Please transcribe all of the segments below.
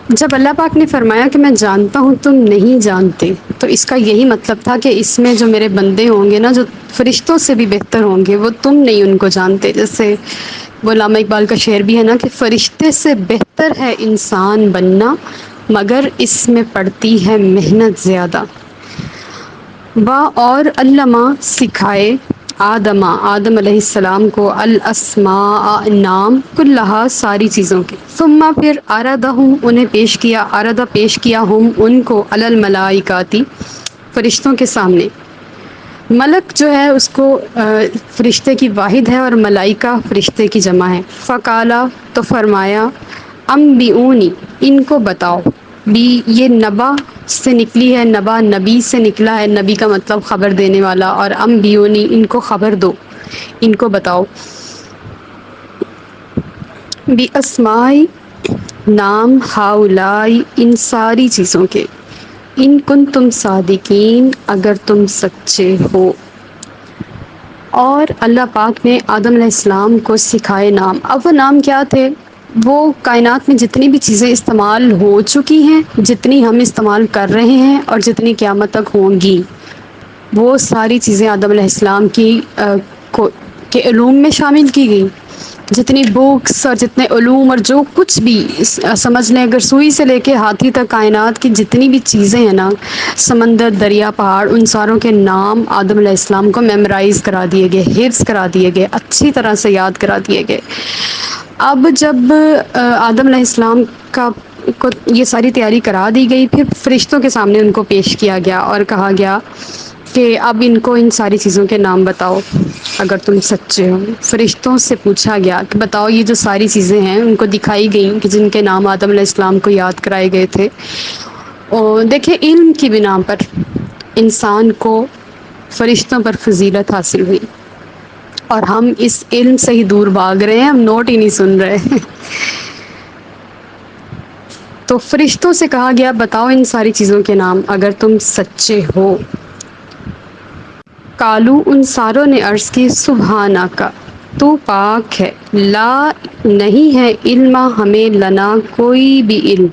جب اللہ پاک نے فرمایا کہ میں جانتا ہوں تم نہیں جانتے، تو اس کا یہی مطلب تھا کہ اس میں جو میرے بندے ہوں گے نا، جو فرشتوں سے بھی بہتر ہوں گے، وہ تم نہیں ان کو جانتے. جیسے وہ علامہ اقبال کا شعر بھی ہے نا کہ فرشتے سے بہتر ہے انسان بننا، مگر اس میں پڑتی ہے محنت زیادہ. اور علامہ سکھائے آدم علیہ السلام کو الاسماء نام کلہا ساری چیزوں کے. ثم پھر آرادہم انہیں پیش کیا ہم ان کو علی الملائکاتی فرشتوں کے سامنے. ملک جو ہے اس کو فرشتے کی واحد ہے، اور ملائکہ فرشتے کی جمع ہے. فقالا تو فرمایا انبئونی ان کو بتاؤ. بھی یہ نبا سے نکلی ہے، نبا نبی سے نکلا ہے، نبی کا مطلب خبر دینے والا، اور انبئونی ان کو خبر دو، ان کو بتاؤ. باسمائی نام ہاؤلائی ان ساری چیزوں کے. ان کن تم صادقین اگر تم سچے ہو. اور اللہ پاک نے آدم علیہ السلام کو سکھائے نام. اب وہ نام کیا تھے؟ وہ کائنات میں جتنی بھی چیزیں استعمال ہو چکی ہیں، جتنی ہم استعمال کر رہے ہیں، اور جتنی قیامت تک ہوں گی، وہ ساری چیزیں آدم علیہ السلام کے علوم میں شامل کی گئی. جتنی بکس اور جتنے علوم اور جو کچھ بھی سمجھ لیں، اگر سوئی سے لے کے ہاتھی تک کائنات کی جتنی بھی چیزیں ہیں نا، سمندر، دریا، پہاڑ، ان ساروں کے نام آدم علیہ السلام کو میمورائز کرا دیے گئے، حفظ کرا دیے گئے، اچھی طرح سے یاد کرا دیے گئے. اب جب آدم علیہ السلام کو یہ ساری تیاری کرا دی گئی، پھر فرشتوں کے سامنے ان کو پیش کیا گیا اور کہا گیا کہ اب ان کو ان ساری چیزوں کے نام بتاؤ اگر تم سچے ہو. فرشتوں سے پوچھا گیا کہ بتاؤ یہ جو ساری چیزیں ہیں، ان کو دکھائی گئیں کہ جن کے نام آدم علیہ السلام کو یاد کرائے گئے تھے. اور دیکھیں علم کی بنا پر انسان کو فرشتوں پر فضیلت حاصل ہوئی، اور ہم اس علم سے ہی دور بھاگ رہے ہیں، ہم نوٹ ہی نہیں سن رہے ہیں. تو فرشتوں سے کہا گیا بتاؤ ان ساری چیزوں کے نام اگر تم سچے ہو. کالو ان ساروں نے عرض کی سبحانہ کا تو پاک ہے، لا نہیں ہے علم ہمیں لنا کوئی بھی علم،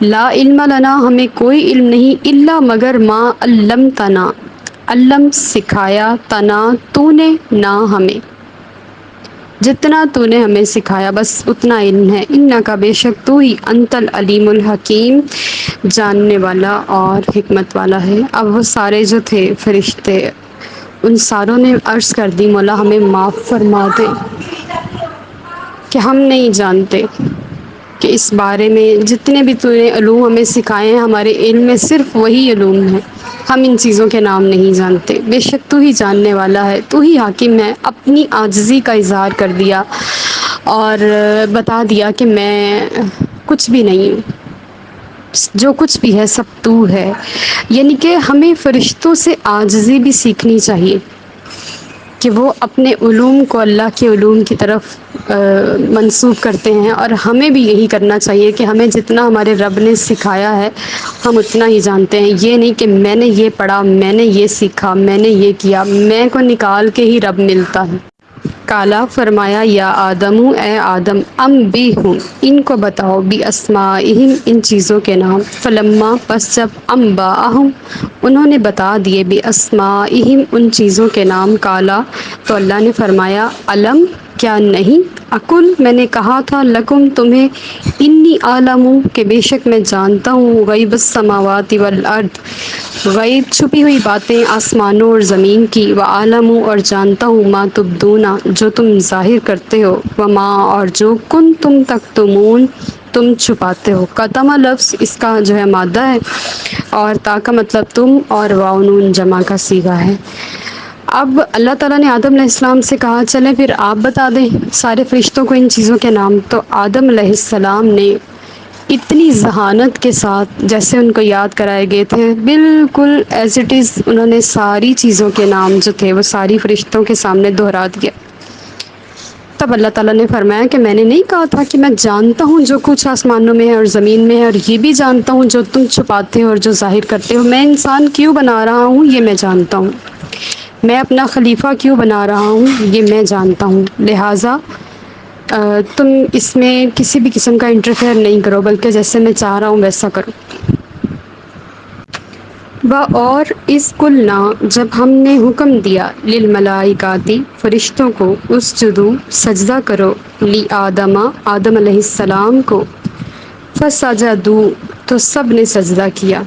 لا علم لنا ہمیں کوئی علم نہیں، الا مگر ما علمتنا علم سکھایا، تنا تو نے، نہ ہمیں جتنا تو نے ہمیں سکھایا بس اتنا علم ہے. انکا بے شک تو ہی انت العلیم الحکیم جاننے والا اور حکمت والا ہے. اب وہ سارے جو تھے فرشتے، ان ساروں نے عرض کر دی مولا ہمیں معاف فرما دے کہ ہم نہیں جانتے کہ اس بارے میں جتنے بھی تو نے علوم ہمیں سکھائے ہیں، ہمارے علم میں صرف وہی علوم ہیں، ہم ان چیزوں کے نام نہیں جانتے. بے شک تو ہی جاننے والا ہے، تو ہی حاکم ہے. اپنی عاجزی کا اظہار کر دیا اور بتا دیا کہ میں کچھ بھی نہیں ہوں، جو کچھ بھی ہے سب تو ہے. یعنی کہ ہمیں فرشتوں سے عاجزی بھی سیکھنی چاہیے کہ وہ اپنے علوم کو اللہ کے علوم کی طرف منسوب کرتے ہیں، اور ہمیں بھی یہی کرنا چاہیے کہ ہمیں جتنا ہمارے رب نے سکھایا ہے ہم اتنا ہی جانتے ہیں. یہ نہیں کہ میں نے یہ پڑھا، میں نے یہ سیکھا، میں نے یہ کیا، میں کو نکال کے ہی رب ملتا ہے. کالا فرمایا یا آدم اے آدم ام بھی ہوں ان کو بتاؤ بھی اسماءہم ان چیزوں کے نام. فلما پس جب انباءہم انہوں نے بتا دیے بھی اسماءہم ان چیزوں کے نام، کالا تو اللہ نے فرمایا علم کیا نہیں، اقل میں نے کہا تھا لکم تمہیں، انی اعلم کہ بے شک میں جانتا ہوں، غیب السماوات والارض غیب چھپی ہوئی باتیں آسمانوں اور زمین کی، وعالم اور جانتا ہوں ما تبدون جو تم ظاہر کرتے ہو، وما اور جو کن تم تکتمون تم چھپاتے ہو. قدمہ لفظ اس کا جو ہے مادہ ہے، اور تا کا مطلب تم، اور واو نون جمع کا صیغہ ہے. اب اللہ تعالیٰ نے آدم علیہ السلام سے کہا چلیں پھر آپ بتا دیں سارے فرشتوں کو ان چیزوں کے نام. تو آدم علیہ السلام نے اتنی ذہانت کے ساتھ جیسے ان کو یاد کرائے گئے تھے، بالکل ایز اٹ از انہوں نے ساری چیزوں کے نام جو تھے وہ ساری فرشتوں کے سامنے دہرا دیا. تب اللہ تعالیٰ نے فرمایا کہ میں نے نہیں کہا تھا کہ میں جانتا ہوں جو کچھ آسمانوں میں ہے اور زمین میں ہے، اور یہ بھی جانتا ہوں جو تم چھپاتے ہو اور جو ظاہر کرتے ہو. میں انسان کیوں بنا رہا ہوں یہ میں جانتا ہوں، میں اپنا خلیفہ کیوں بنا رہا ہوں یہ میں جانتا ہوں. لہٰذا تم اس میں کسی بھی قسم کا انٹرفیئر نہیں کرو، بلکہ جیسے میں چاہ رہا ہوں ویسا کرو۔ اور اس قلنا، جب ہم نے حکم دیا، للملائکاتی فرشتوں کو، اسجدو سجدہ کرو، لی آدم آدم علیہ السلام کو، فسجدو تو سب نے سجدہ کیا،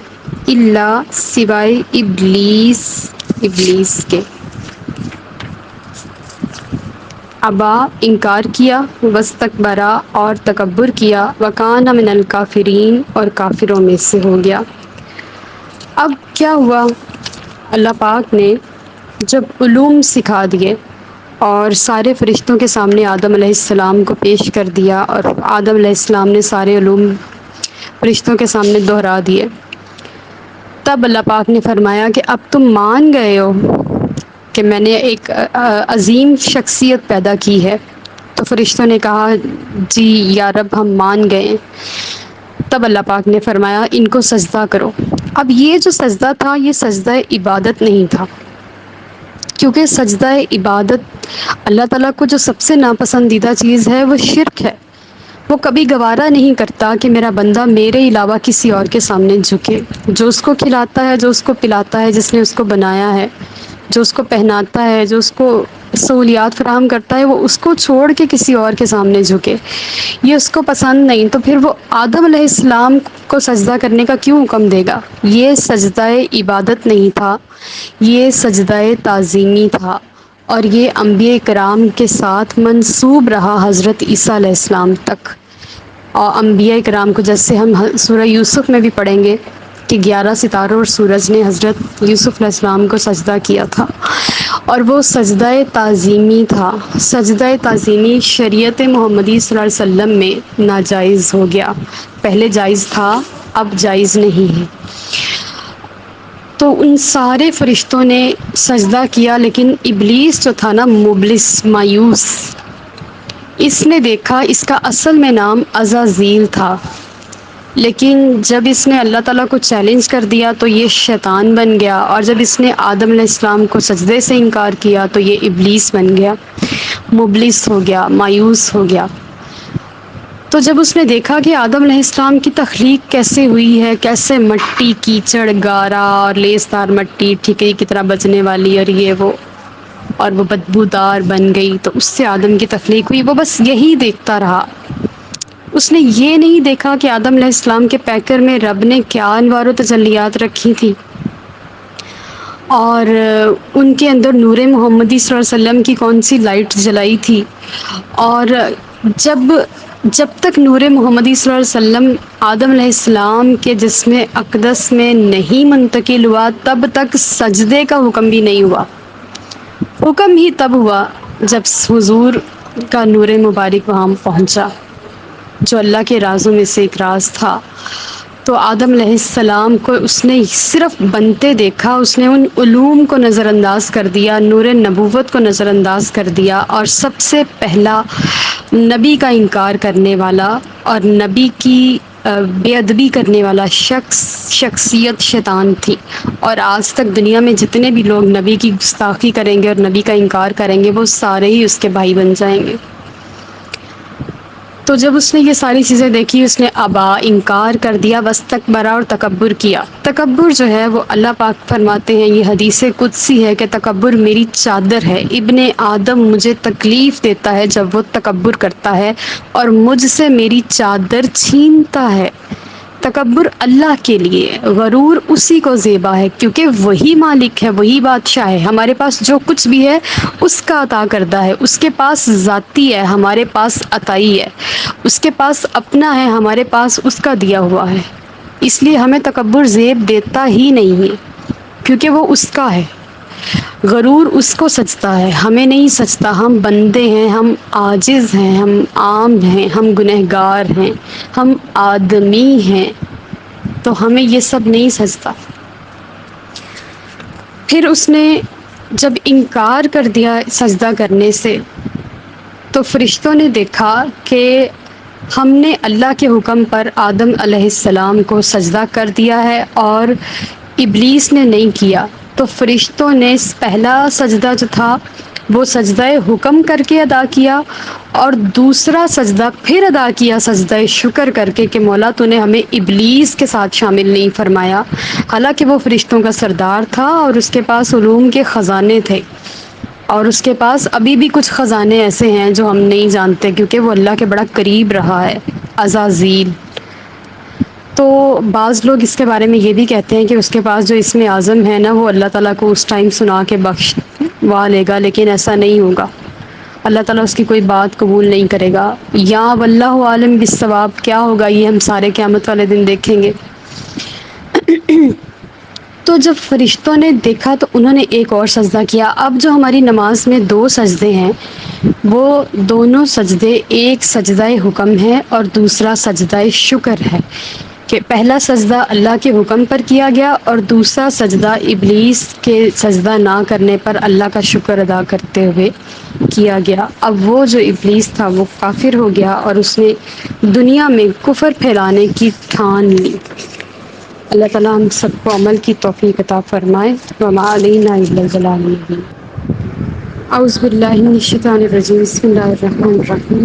الا سوائے ابلیس، ابلیس کے، ابا انکار کیا، واستکبرا اور تکبر کیا، وکان من الکافرین اور کافروں میں سے ہو گیا۔ اب کیا ہوا، اللہ پاک نے جب علوم سکھا دیے اور سارے فرشتوں کے سامنے آدم علیہ السلام کو پیش کر دیا، اور آدم علیہ السلام نے سارے علوم فرشتوں کے سامنے دہرا دیے، تب اللہ پاک نے فرمایا کہ اب تم مان گئے ہو کہ میں نے ایک عظیم شخصیت پیدا کی ہے؟ تو فرشتوں نے کہا جی یا رب ہم مان گئے۔ تب اللہ پاک نے فرمایا ان کو سجدہ کرو۔ اب یہ جو سجدہ تھا یہ سجدہ عبادت نہیں تھا، کیونکہ سجدہ عبادت اللہ تعالیٰ کو جو سب سے ناپسندیدہ چیز ہے وہ شرک ہے۔ وہ کبھی گوارا نہیں کرتا کہ میرا بندہ میرے علاوہ کسی اور کے سامنے جھکے۔ جو اس کو کھلاتا ہے، جو اس کو پلاتا ہے، جس نے اس کو بنایا ہے، جو اس کو پہناتا ہے، جو اس کو سہولیات فراہم کرتا ہے، وہ اس کو چھوڑ کے کسی اور کے سامنے جھکے، یہ اس کو پسند نہیں۔ تو پھر وہ آدم علیہ السلام کو سجدہ کرنے کا کیوں حکم دے گا؟ یہ سجدہ عبادت نہیں تھا، یہ سجدہ تعظیمی تھا، اور یہ انبیاء کرام کے ساتھ منسوب رہا حضرت عیسیٰ علیہ السلام تک۔ اور انبیاء کرام کو، جیسے ہم سورہ یوسف میں بھی پڑھیں گے کہ 11 ستاروں اور سورج نے حضرت یوسف علیہ السلام کو سجدہ کیا تھا، اور وہ سجدہ تعظیمی تھا۔ سجدہ تعظیمی شریعت محمدی صلی اللہ علیہ وسلم میں ناجائز ہو گیا، پہلے جائز تھا اب جائز نہیں ہے۔ تو ان سارے فرشتوں نے سجدہ کیا، لیکن ابلیس جو تھا نا، مبلس، مایوس، اس نے دیکھا اس کا اصل میں نام عزازیل تھا، لیکن جب اس نے اللہ تعالیٰ کو چیلنج کر دیا تو یہ شیطان بن گیا، اور جب اس نے آدم علیہ السلام کو سجدے سے انکار کیا تو یہ ابلیس بن گیا، مبلس ہو گیا، مایوس ہو گیا۔ تو جب اس نے دیکھا کہ آدم علیہ السلام کی تخلیق کیسے ہوئی ہے، کیسے مٹی، کیچڑ، گارا اور لیسدار مٹی، ٹھیکے کی طرح بچنے والی، اور یہ وہ، اور وہ بدبودار بن گئی، تو اس سے آدم کی تخلیق ہوئی، وہ بس یہی دیکھتا رہا۔ اس نے یہ نہیں دیکھا کہ آدم علیہ السلام کے پیکر میں رب نے کیا انوار و تجلیات رکھی تھی، اور ان کے اندر نور محمدی صلی اللہ علیہ وسلم کی کون سی لائٹ جلائی تھی، اور جب تک نور محمدی صلی اللہ علیہ وسلم آدم علیہ السلام کے جسم اقدس میں نہیں منتقل ہوا تب تک سجدے کا حکم بھی نہیں ہوا۔ حکم ہی تب ہوا جب حضور کا نور مبارک وہاں پہنچا، جو اللہ کے رازوں میں سے ایک راز تھا۔ تو آدم علیہ السلام کو اس نے صرف بنتے دیکھا، اس نے ان علوم کو نظر انداز کر دیا، نور نبوت کو نظر انداز کر دیا، اور سب سے پہلا نبی کا انکار کرنے والا اور نبی کی بے ادبی کرنے والا شخصیت شیطان تھی۔ اور آج تک دنیا میں جتنے بھی لوگ نبی کی گستاخی کریں گے اور نبی کا انکار کریں گے، وہ سارے ہی اس کے بھائی بن جائیں گے۔ تو جب اس نے یہ ساری چیزیں دیکھی، اس نے ابا انکار کر دیا، واستکبرا اور تکبر کیا۔ تکبر جو ہے وہ اللہ پاک فرماتے ہیں، یہ حدیث قدسی ہے کہ تکبر میری چادر ہے، ابن آدم مجھے تکلیف دیتا ہے جب وہ تکبر کرتا ہے اور مجھ سے میری چادر چھینتا ہے۔ تکبر اللہ کے لیے، غرور اسی کو زیبا ہے، کیونکہ وہی مالک ہے، وہی بادشاہ ہے، ہمارے پاس جو کچھ بھی ہے اس کا عطا کردہ ہے، اس کے پاس ذاتی ہے، ہمارے پاس عطائی ہے، اس کے پاس اپنا ہے، ہمارے پاس اس کا دیا ہوا ہے۔ اس لیے ہمیں تکبر زیب دیتا ہی نہیں ہے، کیونکہ وہ اس کا ہے۔ غرور اس کو سجتا ہے، ہمیں نہیں سجتا، ہم بندے ہیں، ہم عاجز ہیں، ہم عام ہیں، ہم گنہگار ہیں، ہم آدمی ہیں، تو ہمیں یہ سب نہیں سجتا۔ پھر اس نے جب انکار کر دیا سجدہ کرنے سے، تو فرشتوں نے دیکھا کہ ہم نے اللہ کے حکم پر آدم علیہ السلام کو سجدہ کر دیا ہے اور ابلیس نے نہیں کیا، تو فرشتوں نے پہلا سجدہ جو تھا وہ سجدہ حکم کر کے ادا کیا اور دوسرا سجدہ پھر ادا کیا سجدہ شکر کر کے کہ مولا تو نے ہمیں ابلیس کے ساتھ شامل نہیں فرمایا، حالانکہ وہ فرشتوں کا سردار تھا اور اس کے پاس علوم کے خزانے تھے، اور اس کے پاس ابھی بھی کچھ خزانے ایسے ہیں جو ہم نہیں جانتے کیونکہ وہ اللہ کے بڑا قریب رہا ہے، عزازیل۔ تو بعض لوگ اس کے بارے میں یہ بھی کہتے ہیں کہ اس کے پاس جو اسم اعظم ہے نا وہ اللہ تعالیٰ کو اس ٹائم سنا کے بخشوا لے گا، لیکن ایسا نہیں ہوگا، اللہ تعالیٰ اس کی کوئی بات قبول نہیں کرے گا۔ یا واللہ عالم بالصواب، کیا ہوگا یہ ہم سارے قیامت والے دن دیکھیں گے۔ تو جب فرشتوں نے دیکھا تو انہوں نے ایک اور سجدہ کیا۔ اب جو ہماری نماز میں دو سجدے ہیں وہ دونوں سجدے ایک سجدہ حکم ہے اور دوسرا سجدہ شکر ہے، کہ پہلا سجدہ اللہ کے حکم پر کیا گیا اور دوسرا سجدہ ابلیس کے سجدہ نہ کرنے پر اللہ کا شکر ادا کرتے ہوئے کیا گیا۔ اب وہ جو ابلیس تھا وہ کافر ہو گیا اور اس نے دنیا میں کفر پھیلانے کی ٹھان لی۔ اللہ تعالیٰ ہم سب کو عمل کی توفیق عطا فرمائے۔ وما علینا الا البلاغ المبین۔ اعوذ باللہ من الشیطان الرجیم، بسم اللہ الرحمن الرحیم۔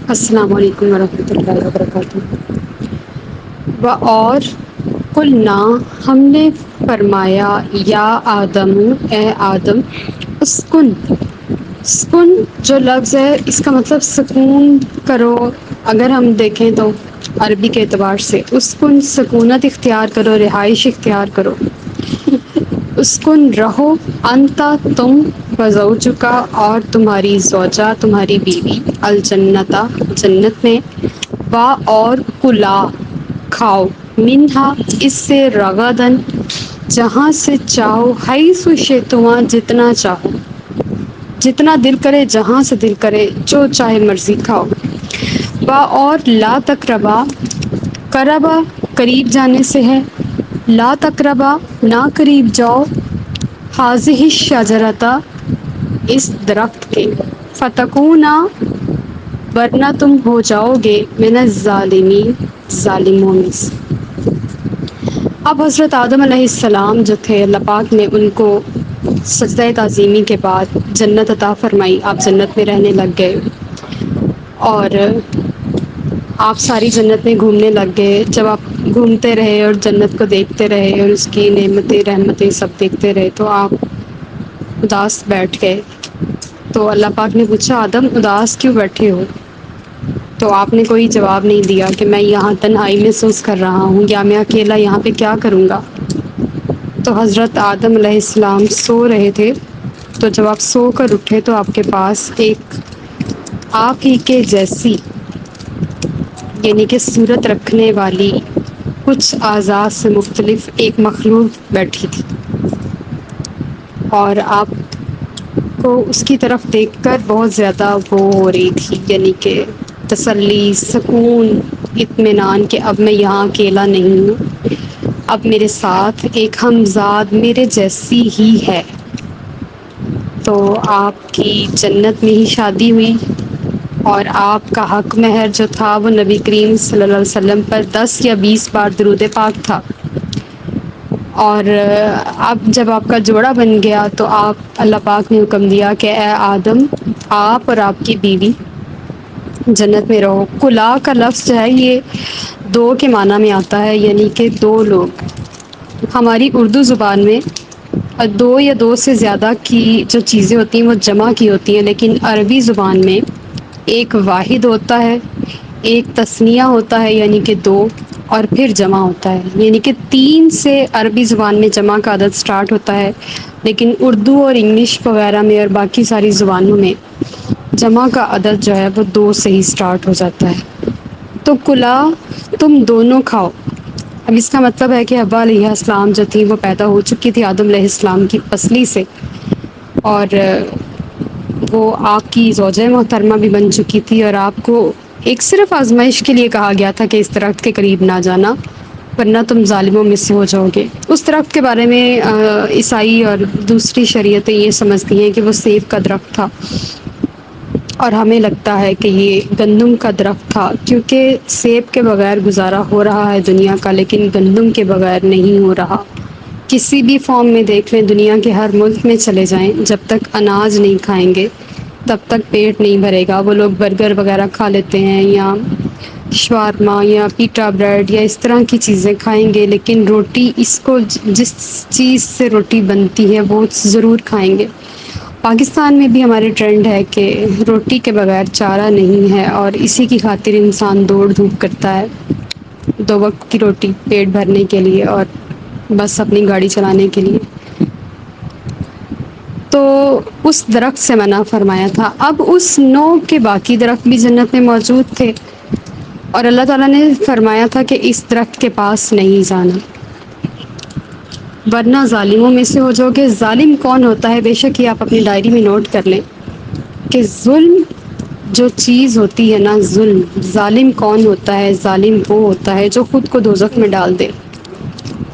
السلام علیکم ورحمۃ اللہ وبرکاتہ۔ اور قلنا، ہم نے فرمایا، یا آدم، اے آدم، اسکن۔ اسکن جو لفظ ہے اس کا مطلب سکون کرو، اگر ہم دیکھیں تو عربی کے اعتبار سے اسکن سکونت اختیار کرو، رہائش اختیار کرو۔ اسکن رہو، انتا تم، وزوجکا اور تمہاری زوجہ تمہاری بیوی، الجنتا جنت میں، وا اور کلا کھاؤ، منہا اس سے، رغدن جہاں سے چاہو، حیث شئتما جتنا چاہو، جتنا دل کرے جہاں سے دل کرے جو چاہے مرضی کھاؤ۔ با اور لا تقربا، قربا قریب جانے سے ہے، لا تقربا نہ قریب جاؤ، حاذہ الشجرۃ اس درخت کے، فتکونا ورنہ تم ہو جاؤ گے، من الظالمین ظالموں میں سے۔ اب حضرت آدم علیہ السلام جو تھے، اللہ پاک نے ان کو سجدہ تعظیمی کے بعد جنت عطا فرمائی، آپ جنت میں رہنے لگ گئے اور آپ ساری جنت میں گھومنے لگ گئے۔ جب آپ گھومتے رہے اور جنت کو دیکھتے رہے اور اس کی نعمتیں رحمتیں سب دیکھتے رہے تو آپ اداس بیٹھ گئے۔ تو اللہ پاک نے پوچھا، آدم اداس کیوں بیٹھے ہو؟ تو آپ نے کوئی جواب نہیں دیا کہ میں یہاں تنہائی محسوس کر رہا ہوں، یا میں اکیلا یہاں پہ کیا کروں گا۔ تو حضرت آدم علیہ السلام سو رہے تھے، تو جب آپ سو کر اٹھے تو آپ کے پاس ایک آپ ہی کے جیسی، یعنی کہ صورت رکھنے والی، کچھ اعضاء سے مختلف ایک مخلوق بیٹھی تھی، اور آپ کو اس کی طرف دیکھ کر بہت زیادہ وہ ہو رہی تھی، یعنی کہ تسلی، سکون، اطمینان کہ اب میں یہاں اکیلا نہیں ہوں، اب میرے ساتھ ایک ہمزاد میرے جیسی ہی ہے۔ تو آپ کی جنت میں ہی شادی ہوئی، اور آپ کا حق مہر جو تھا وہ نبی کریم صلی اللہ علیہ وسلم پر 10 یا 20 بار درود پاک تھا۔ اور اب جب آپ کا جوڑا بن گیا تو آپ، اللہ پاک نے حکم دیا کہ اے آدم، آپ اور آپ کی بیوی جنت میں رہو۔ کلا کا لفظ جو ہے یہ دو کے معنی میں آتا ہے، یعنی کہ دو لوگ۔ ہماری اردو زبان میں دو یا دو سے زیادہ کی جو چیزیں ہوتی ہیں وہ جمع کی ہوتی ہیں، لیکن عربی زبان میں ایک واحد ہوتا ہے، ایک تثنیہ ہوتا ہے یعنی کہ دو، اور پھر جمع ہوتا ہے، یعنی کہ 3 سے عربی زبان میں جمع کا عدد سٹارٹ ہوتا ہے، لیکن اردو اور انگلش وغیرہ میں اور باقی ساری زبانوں میں جمع کا عدد جو ہے وہ 2 سے ہی سٹارٹ ہو جاتا ہے۔ تو کلا تم دونوں کھاؤ، اب اس کا مطلب ہے کہ حوا علیہ السلام جو تھی وہ پیدا ہو چکی تھی آدم علیہ السلام کی پسلی سے، اور وہ آپ کی زوجہ محترمہ بھی بن چکی تھی، اور آپ کو ایک صرف آزمائش کے لیے کہا گیا تھا کہ اس درخت کے قریب نہ جانا ورنہ تم ظالموں میں سے ہو جاؤ گے۔ اس درخت کے بارے میں عیسائی اور دوسری شریعتیں یہ سمجھتی ہیں کہ وہ سیب کا درخت تھا، اور ہمیں لگتا ہے کہ یہ گندم کا درخت تھا، کیونکہ سیب کے بغیر گزارا ہو رہا ہے دنیا کا، لیکن گندم کے بغیر نہیں ہو رہا۔ کسی بھی فارم میں دیکھ لیں، دنیا کے ہر ملک میں چلے جائیں، جب تک اناج نہیں کھائیں گے تب تک پیٹ نہیں بھرے گا۔ وہ لوگ برگر وغیرہ کھا لیتے ہیں یا شوارما یا پیٹا بریڈ یا اس طرح کی چیزیں کھائیں گے، لیکن روٹی، اس کو جس چیز سے روٹی بنتی ہے وہ ضرور کھائیں گے۔ پاکستان میں بھی ہمارے ٹرینڈ ہے کہ روٹی کے بغیر چارہ نہیں ہے، اور اسی کی خاطر انسان دوڑ دھوپ کرتا ہے، 2 وقت کی روٹی پیٹ بھرنے کے لیے اور بس اپنی گاڑی چلانے کے لیے۔ تو اس درخت سے منع فرمایا تھا۔ اب اس نو کے باقی درخت بھی جنت میں موجود تھے، اور اللہ تعالیٰ نے فرمایا تھا کہ اس درخت کے پاس نہیں جانا، ورنہ ظالموں میں سے ہو جاؤ گے۔ ظالم کون ہوتا ہے؟ بے شک یہ آپ اپنی ڈائری میں نوٹ کر لیں کہ ظلم جو چیز ہوتی ہے نا، ظلم، ظالم کون ہوتا ہے؟ ظالم وہ ہوتا ہے جو خود کو دوزخ میں ڈال دے،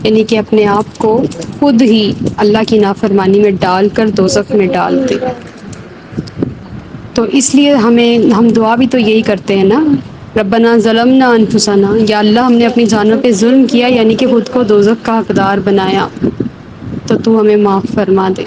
یعنی کہ اپنے آپ کو خود ہی اللہ کی نافرمانی میں ڈال کر دوزخ میں ڈال دے۔ تو اس لیے ہم دعا بھی تو یہی کرتے ہیں نا، ربنا ظلمنا انفسنا، یا اللہ ہم نے اپنی جانوں پہ ظلم کیا، یعنی کہ خود کو دوزخ کا حقدار بنایا، تو تو ہمیں معاف فرما دے۔